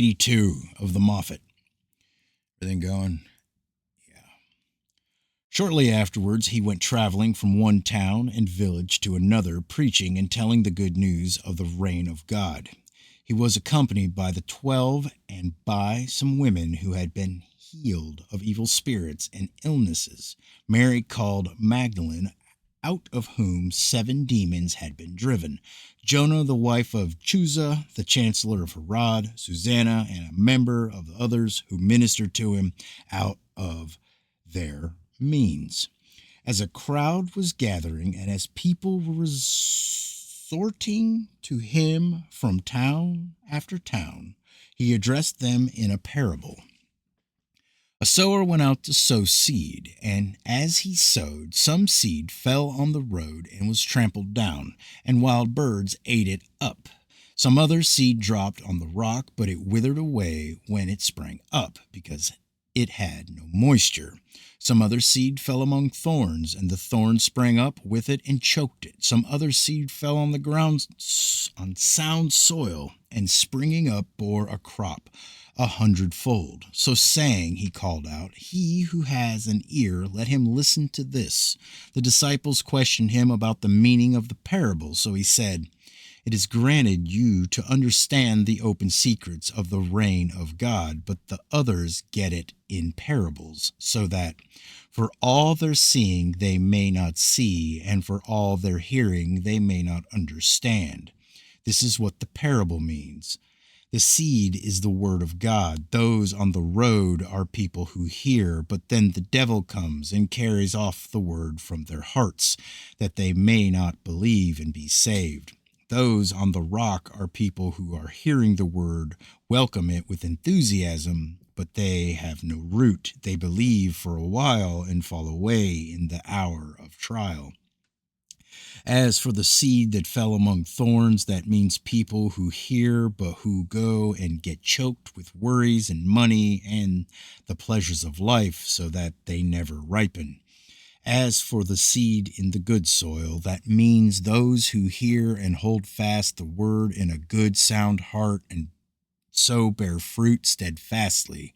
E2 of the Moffat. Everything going? Yeah. Shortly afterwards, he went traveling from one town and village to another, preaching and telling the good news of the reign of God. He was accompanied by the 12 and by some women who had been healed of evil spirits and illnesses, Mary called Magdalene, out of whom 7 demons had been driven, Jonah, the wife of Chuza, the chancellor of Herod, Susanna, and a member of the others who ministered to him out of their means. As a crowd was gathering and as people were resorting to him from town after town, he addressed them in a parable. A sower went out to sow seed, and as he sowed, some seed fell on the road and was trampled down, and wild birds ate it up. Some other seed dropped on the rock, but it withered away when it sprang up, because it had no moisture. Some other seed fell among thorns, and the thorns sprang up with it and choked it. Some other seed fell on the ground on sound soil, and springing up bore a crop 100-fold. So saying, he called out, "He who has an ear, let him listen to this." The disciples questioned him about the meaning of the parable, so he said, "It is granted you to understand the open secrets of the reign of God, but the others get it in parables, so that for all their seeing they may not see, and for all their hearing they may not understand." This is what the parable means. The seed is the word of God. Those on the road are people who hear, but then the devil comes and carries off the word from their hearts, that they may not believe and be saved. Those on the rock are people who are hearing the word, welcome it with enthusiasm, but they have no root. They believe for a while and fall away in the hour of trial. As for the seed that fell among thorns, that means people who hear but who go and get choked with worries and money and the pleasures of life, so that they never ripen. As for the seed in the good soil, that means those who hear and hold fast the word in a good sound heart and so bear fruit steadfastly.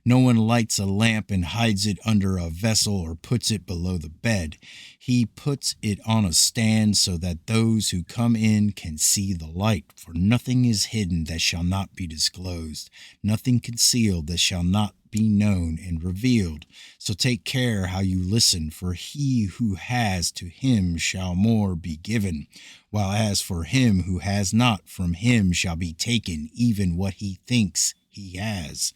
No one lights a lamp and hides it under a vessel or puts it below the bed. He puts it on a stand so that those who come in can see the light. For nothing is hidden that shall not be disclosed, nothing concealed that shall not be known and revealed. So take care how you listen, for he who has, to him shall more be given, while as for him who has not, from him shall be taken even what he thinks he has.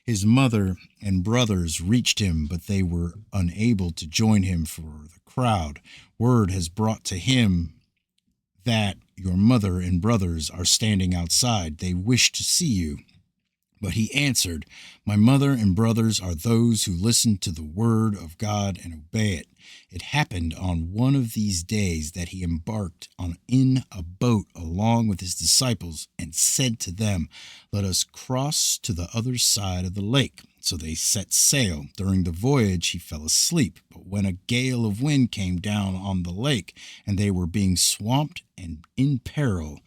His mother and brothers reached him, but they were unable to join him for the crowd. Word has brought to him that your mother and brothers are standing outside. They wish to see you. But he answered, "My mother and brothers are those who listen to the word of God and obey it." It happened on one of these days that he embarked in a boat along with his disciples and said to them, "Let us cross to the other side of the lake." So they set sail. During the voyage he fell asleep, but when a gale of wind came down on the lake and they were being swamped and in peril,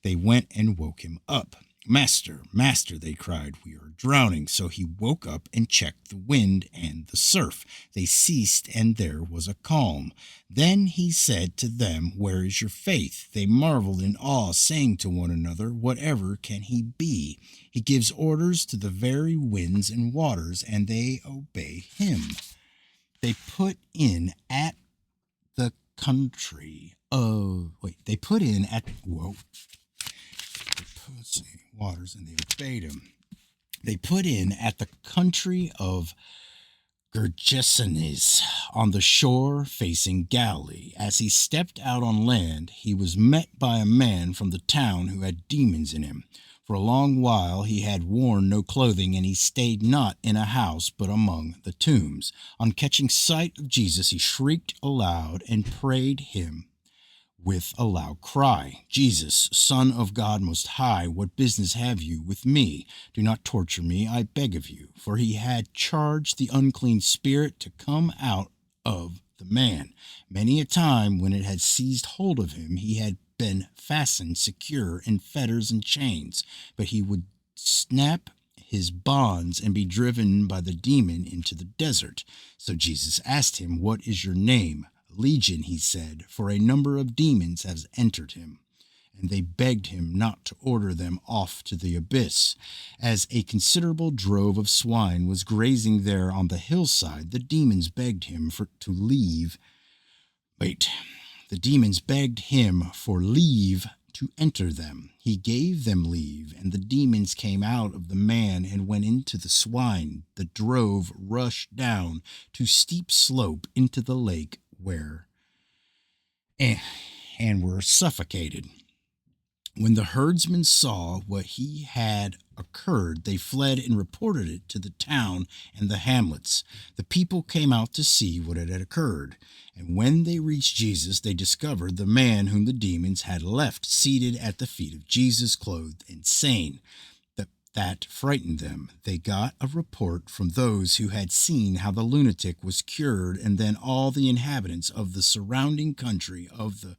they went and woke him up. "Master, Master," they cried, "we are drowning." So he woke up and checked the wind and the surf. They ceased, and there was a calm. Then he said to them, "Where is your faith?" They marveled in awe, saying to one another, "Whatever can he be? He gives orders to the very winds and waters, and they obey him." They put in at the country of, they put in at, let's see, waters, and they obeyed him. They put in at the country of Gergesenes, on the shore facing Galilee. As he stepped out on land, he was met by a man from the town who had demons in him. For a long while he had worn no clothing, and he stayed not in a house, but among the tombs. On catching sight of Jesus, he shrieked aloud and prayed him with a loud cry, "Jesus, Son of God Most High, what business have you with me? Do not torture me, I beg of you." For he had charged the unclean spirit to come out of the man. Many a time when it had seized hold of him, he had been fastened secure in fetters and chains, but he would snap his bonds and be driven by the demon into the desert. So Jesus asked him, "What is your name?" "Legion," he said, "for a number of demons have entered him." And they begged him not to order them off to the abyss. As a considerable drove of swine was grazing there on the hillside, the demons begged him to leave. The demons begged him for leave to enter them. He gave them leave, and the demons came out of the man and went into the swine. The drove rushed down to steep slope into the lake and were suffocated. When the herdsmen saw what had occurred, they fled and reported it to the town and the hamlets. The people came out to see what had occurred. And when they reached Jesus, they discovered the man whom the demons had left seated at the feet of Jesus, clothed and sane. That frightened them. They got a report from those who had seen how the lunatic was cured, and then all the inhabitants of the surrounding country of the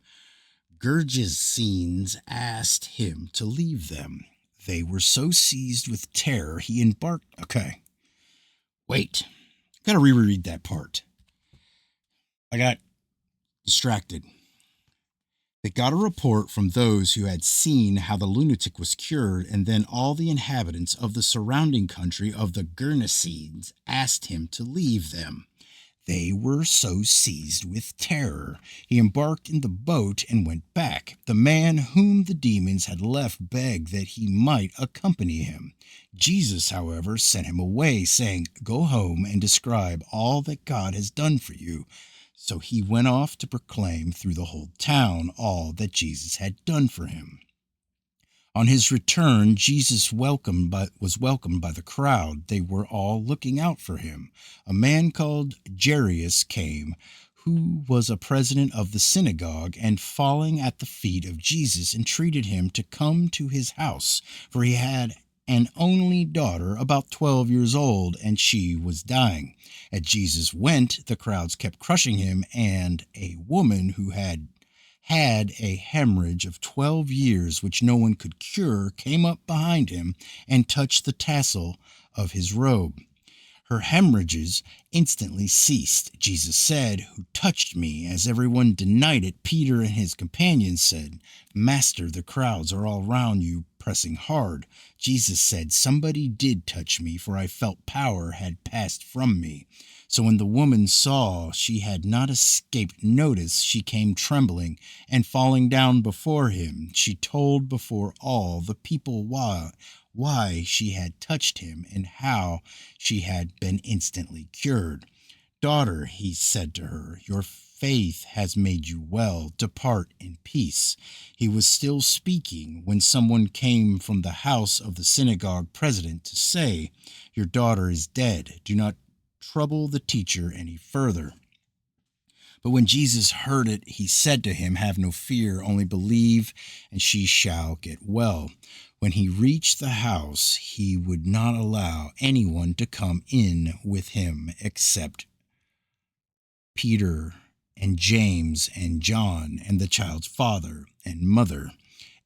Gergesenes asked him to leave them. They were so seized with terror, he embarked. Okay. Wait. Gotta reread that part. I got distracted. They got a report from those who had seen how the lunatic was cured, and then all the inhabitants of the surrounding country of the Gergesenes asked him to leave them. They were so seized with terror. He embarked in the boat and went back. The man whom the demons had left begged that he might accompany him. Jesus, however, sent him away, saying, "Go home and describe all that God has done for you." So he went off to proclaim through the whole town all that Jesus had done for him. On his return, Jesus was welcomed by the crowd. They were all looking out for him. A man called Jairus came, who was a president of the synagogue, and falling at the feet of Jesus, entreated him to come to his house, for he had an only daughter about 12 years old, and she was dying. As Jesus went, the crowds kept crushing him, and a woman who had a hemorrhage of 12 years, which no one could cure, came up behind him and touched the tassel of his robe. Her hemorrhages instantly ceased. Jesus said, "Who touched me?" As everyone denied it, Peter and his companions said, "Master, the crowds are all round you, pressing hard." Jesus said, "Somebody did touch me, for I felt power had passed from me." So when the woman saw she had not escaped notice, she came trembling, and falling down before him, she told before all the people why she had touched him and how she had been instantly cured. "Daughter," he said to her, "your faith has made you well. Depart in peace." He was still speaking when someone came from the house of the synagogue president to say, "Your daughter is dead. Do not trouble the teacher any further." But when Jesus heard it, he said to him, "Have no fear, only believe, and she shall get well." When he reached the house, he would not allow anyone to come in with him except Peter and James and John and the child's father and mother.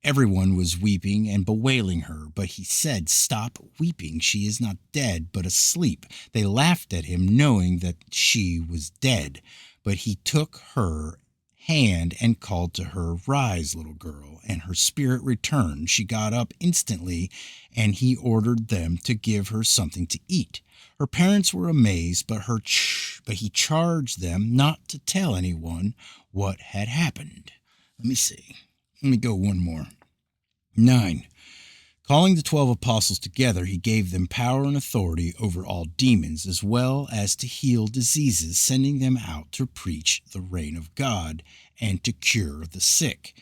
Everyone was weeping and bewailing her, but he said, "Stop weeping. She is not dead, but asleep." They laughed at him, knowing that she was dead. But he took her hand and called to her, "Rise, little girl," and her spirit returned. She got up instantly, and he ordered them to give her something to eat. Her parents were amazed, but he charged them not to tell anyone what had happened. Let me go one more. 9. Calling the 12 apostles together, he gave them power and authority over all demons, as well as to heal diseases, sending them out to preach the reign of God and to cure the sick.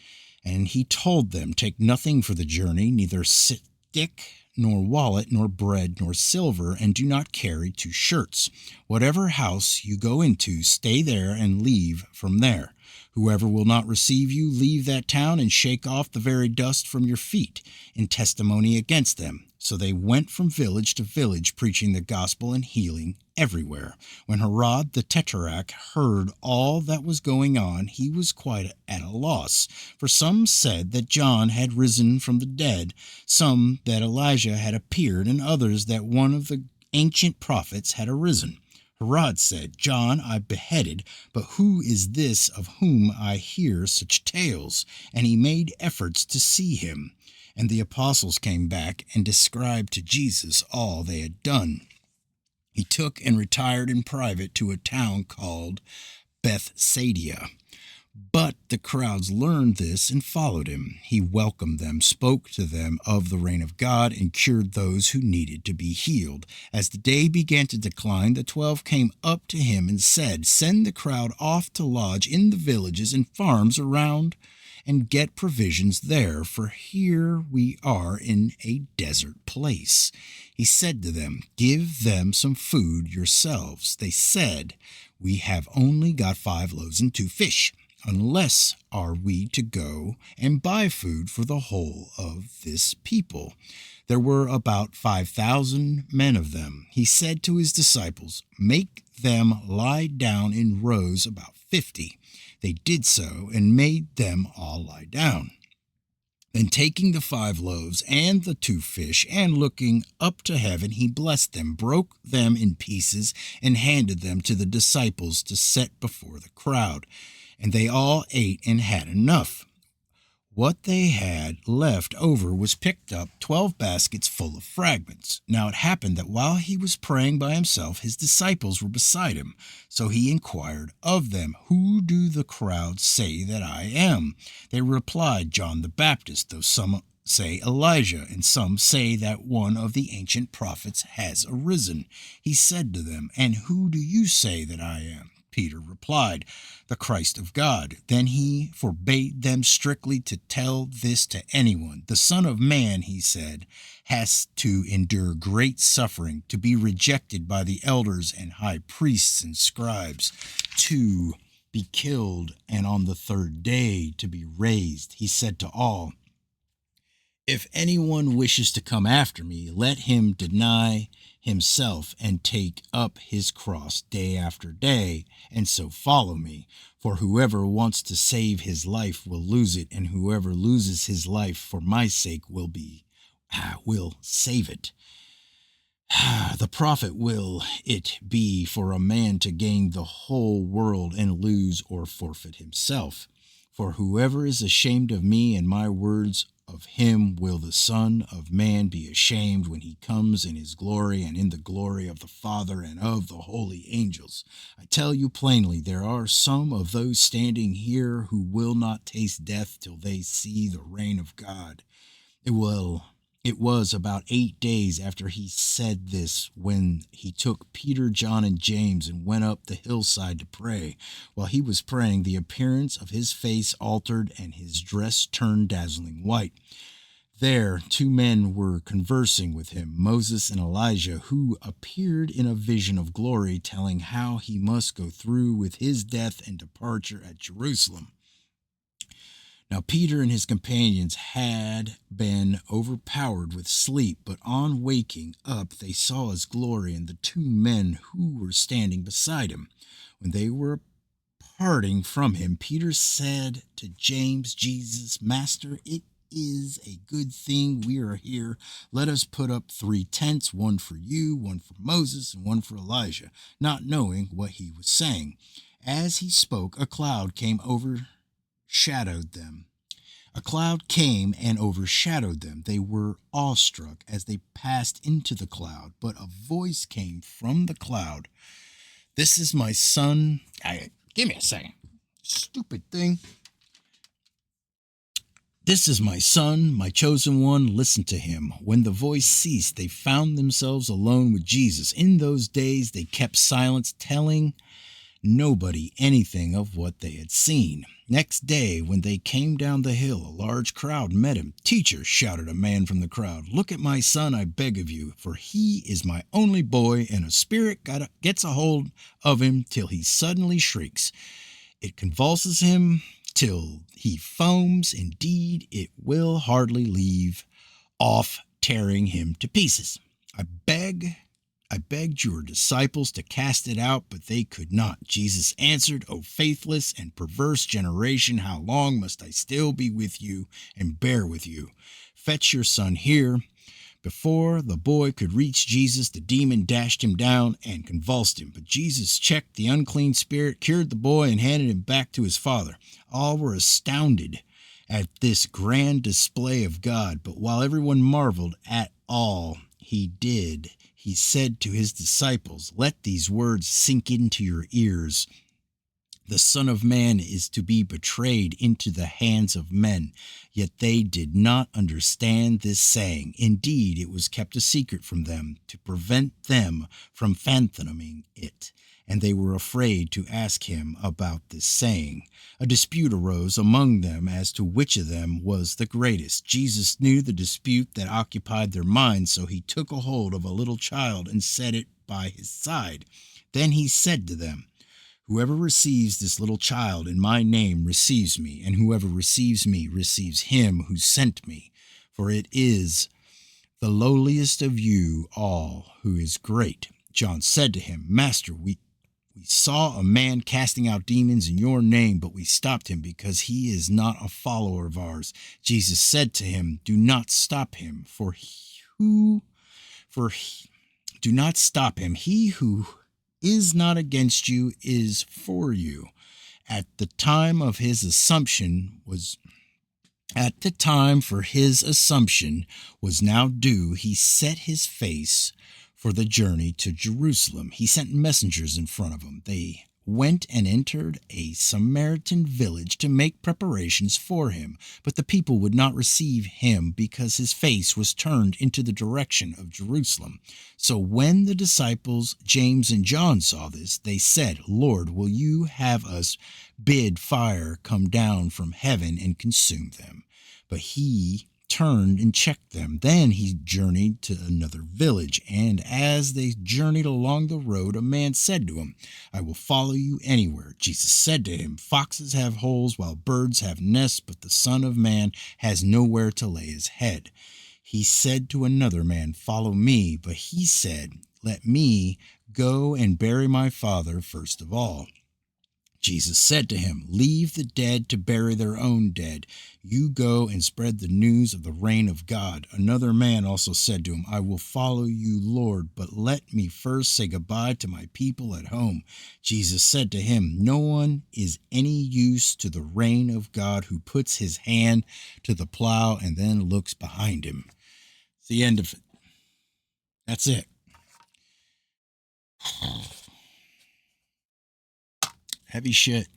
And he told them, "Take nothing for the journey, neither stick, nor wallet, nor bread, nor silver, and do not carry 2 shirts. Whatever house you go into, stay there and leave from there. Whoever will not receive you, leave that town and shake off the very dust from your feet in testimony against them." So they went from village to village, preaching the gospel and healing everywhere. When Herod the Tetrarch heard all that was going on, he was quite at a loss. For some said that John had risen from the dead, some that Elijah had appeared, and others that one of the ancient prophets had arisen. Herod said, "John I beheaded, but who is this of whom I hear such tales?" And he made efforts to see him. And the apostles came back and described to Jesus all they had done. He took and retired in private to a town called Bethsaida. But the crowds learned this and followed him. He welcomed them, spoke to them of the reign of God, and cured those who needed to be healed. As the day began to decline, the 12 came up to him and said, "Send the crowd off to lodge in the villages and farms around and get provisions there, for here we are in a desert place." He said to them, "Give them some food yourselves." They said, "We have only got 5 loaves and 2 fish. Unless are we to go and buy food for the whole of this people?" There were about 5,000 men of them. He said to his disciples, "Make them lie down in rows about 50. They did so and made them all lie down. Then taking the 5 loaves and the 2 fish, and looking up to heaven, he blessed them, broke them in pieces, and handed them to the disciples to set before the crowd. And they all ate and had enough. What they had left over was picked up 12 baskets full of fragments. Now it happened that while he was praying by himself, his disciples were beside him. So he inquired of them, "Who do the crowd say that I am?" They replied, "John the Baptist, though some say Elijah, and some say that one of the ancient prophets has arisen." He said to them, "And who do you say that I am?" Peter replied, "The Christ of God." Then he forbade them strictly to tell this to anyone. "The Son of Man," he said, "has to endure great suffering, to be rejected by the elders and high priests and scribes, to be killed, and on the 3rd day to be raised." He said to all, "If anyone wishes to come after me, let him deny himself and take up his cross day after day, and so follow me. For whoever wants to save his life will lose it, and whoever loses his life for my sake will save it. The profit will it be for a man to gain the whole world and lose or forfeit himself? For whoever is ashamed of me and my words, of him will the Son of Man be ashamed when he comes in his glory and in the glory of the Father and of the holy angels. I tell you plainly, there are some of those standing here who will not taste death till they see the reign of God." It was about 8 days after he said this when he took Peter, John, and James and went up the hillside to pray. While he was praying, the appearance of his face altered and his dress turned dazzling white. There 2 men were conversing with him, Moses and Elijah, who appeared in a vision of glory, telling how he must go through with his death and departure at Jerusalem. Now Peter and his companions had been overpowered with sleep, but on waking up they saw his glory and the 2 men who were standing beside him. When they were parting from him, Peter said to James, "Jesus, Master, it is a good thing we are here. Let us put up 3 tents, one for you, one for Moses, and one for Elijah," not knowing what he was saying. As he spoke, a cloud came and overshadowed them. They were awestruck as they passed into the cloud, but a voice came from the cloud. "This is my son." Give me a second. Stupid thing. "This is my son, my chosen one. Listen to him." When the voice ceased, they found themselves alone with Jesus. In those days, they kept silence, telling nobody anything of what they had seen. Next day, when they came down the hill, a large crowd met him. "Teacher," shouted a man from the crowd, "look at my son, I beg of you, for he is my only boy, and a spirit gets a hold of him till he suddenly shrieks. It convulses him till he foams. Indeed, it will hardly leave off tearing him to pieces. I begged your disciples to cast it out, but they could not. Jesus answered, O faithless and perverse generation, how long must I still be with you and bear with you? Fetch your son here. Before the boy could reach Jesus, the demon dashed him down and convulsed him. But Jesus checked the unclean spirit, cured the boy, and handed him back to his father. All were astounded at this grand display of God. But while everyone marveled at all he did, he said to his disciples, Let these words sink into your ears. The Son of Man is to be betrayed into the hands of men. Yet they did not understand this saying. Indeed, it was kept a secret from them to prevent them from fathoming it. And they were afraid to ask him about this saying. A dispute arose among them as to which of them was the greatest. Jesus knew the dispute that occupied their minds, so he took a hold of a little child and set it by his side. Then he said to them, Whoever receives this little child in my name receives me, and whoever receives me receives him who sent me. For it is the lowliest of you all who is great. John said to him, Master, we saw a man casting out demons in your name, but we stopped him because he is not a follower of ours. Jesus said to him, Do not stop him, do not stop him. He who is not against you is for you. At the time for his assumption was now due, he set his face for the journey to Jerusalem. He sent messengers in front of him. They went and entered a Samaritan village to make preparations for him. But the people would not receive him because his face was turned into the direction of Jerusalem. So when the disciples James and John saw this, they said, Lord, will you have us bid fire come down from heaven and consume them? But he turned and checked them. Then he journeyed to another village, and as they journeyed along the road, a man said to him, I will follow you anywhere. Jesus said to him, Foxes have holes while birds have nests, but the Son of Man has nowhere to lay his head. He said to another man, Follow me. But he said, Let me go and bury my father first of all. Jesus said to him, Leave the dead to bury their own dead. You go and spread the news of the reign of God. Another man also said to him, I will follow you, Lord, but let me first say goodbye to my people at home. Jesus said to him, No one is any use to the reign of God who puts his hand to the plow and then looks behind him. It's the end of it. That's it. Heavy shit.